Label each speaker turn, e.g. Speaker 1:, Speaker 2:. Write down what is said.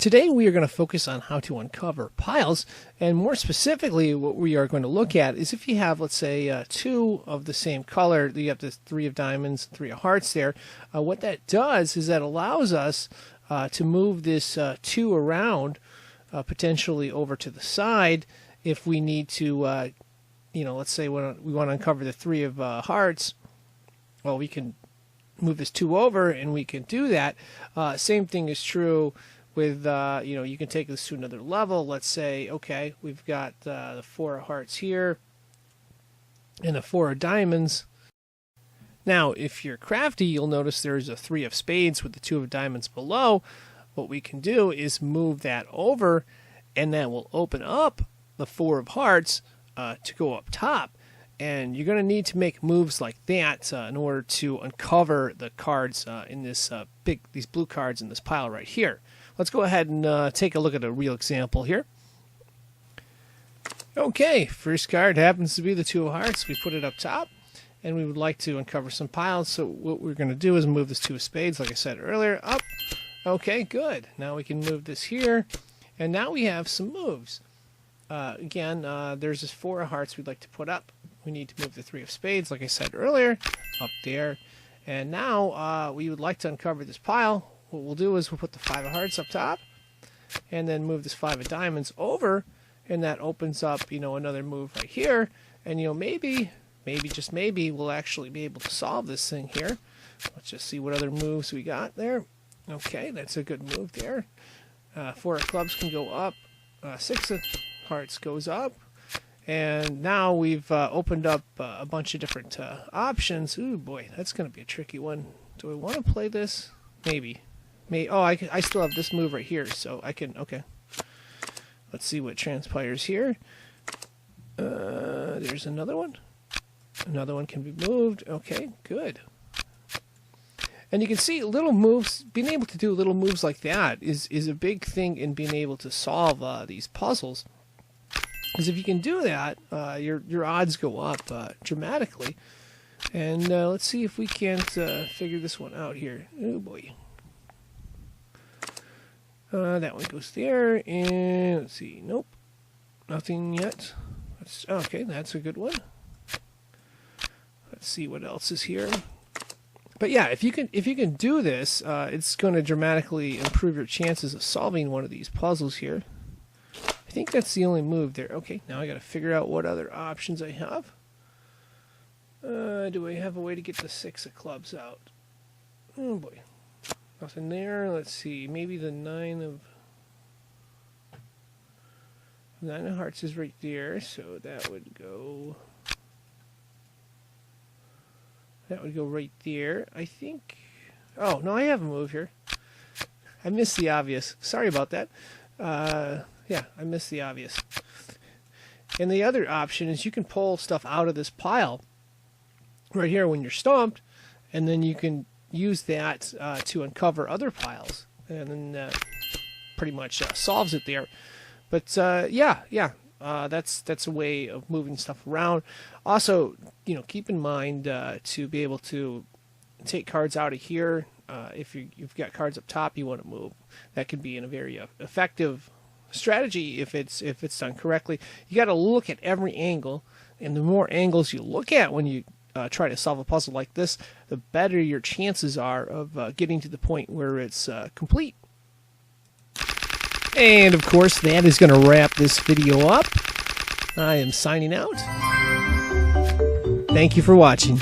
Speaker 1: Today we are going to focus on how to uncover piles, and more specifically what we are going to look at is if you have, let's say, two of the same color, you have this 3 of diamonds, 3 of hearts there. What that does is that allows us to move this 2 around, potentially over to the side if we need to, let's say we want to uncover the 3 of hearts. Well, we can move this 2 over and we can do that. Same thing is true with, you can take this to another level. Let's say, okay, we've got the 4 of hearts here and the 4 of diamonds. Now, if you're crafty, you'll notice there's a 3 of spades with the 2 of diamonds below. What we can do is move that over, and that will open up the 4 of hearts to go up top. And you're going to need to make moves like that in order to uncover the cards in this these blue cards in this pile right here. Let's go ahead and take a look at a real example here. Okay, first card happens to be the 2 of hearts. We put it up top, and we would like to uncover some piles. So what we're going to do is move this 2 of spades, like I said earlier, up. Okay, good. Now we can move this here, and now we have some moves. Again, there's this 4 of hearts we'd like to put up. We need to move the 3 of spades, like I said earlier, up there. And now we would like to uncover this pile. What we'll do is we'll put the 5 of hearts up top, and then move this 5 of diamonds over, and that opens up, another move right here. And maybe just maybe, we'll actually be able to solve this thing here. Let's just see what other moves we got there. Okay, that's a good move there. 4 of clubs can go up. 6 of hearts goes up. And now we've opened up a bunch of different options. Ooh, boy, that's going to be a tricky one. Do I want to play this? Maybe. I still have this move right here, so I can, okay. Let's see what transpires here. There's another one. Another one can be moved. Okay, good. And you can see little moves, being able to do little moves like that is a big thing in being able to solve these puzzles. Because if you can do that, your odds go up dramatically. And let's see if we can't figure this one out here. Oh boy. That one goes there, and let's see. Nope, nothing yet. Okay, that's a good one. Let's see what else is here. But yeah, if you can do this, it's going to dramatically improve your chances of solving one of these puzzles here. I think that's the only move there. Okay, now I got to figure out what other options I have. Do I have a way to get the 6 of clubs out? Oh boy, nothing there. Let's see, maybe the 9 of hearts is right there, so that would go. That would go right there, I think. Oh, no, I have a move here. I missed the obvious. Sorry about that. Yeah, I missed the obvious. And the other option is you can pull stuff out of this pile right here when you're stumped, and then you can use that to uncover other piles, and then pretty much solves it there. But that's a way of moving stuff around. Also, keep in mind to be able to take cards out of here. If you've got cards up top you want to move, that could be in a very effective strategy if it's done correctly. You got to look at every angle, and the more angles you look at when you try to solve a puzzle like this, the better your chances are of getting to the point where it's complete. And of course, that is going to wrap this video up. I am signing out. Thank you for watching.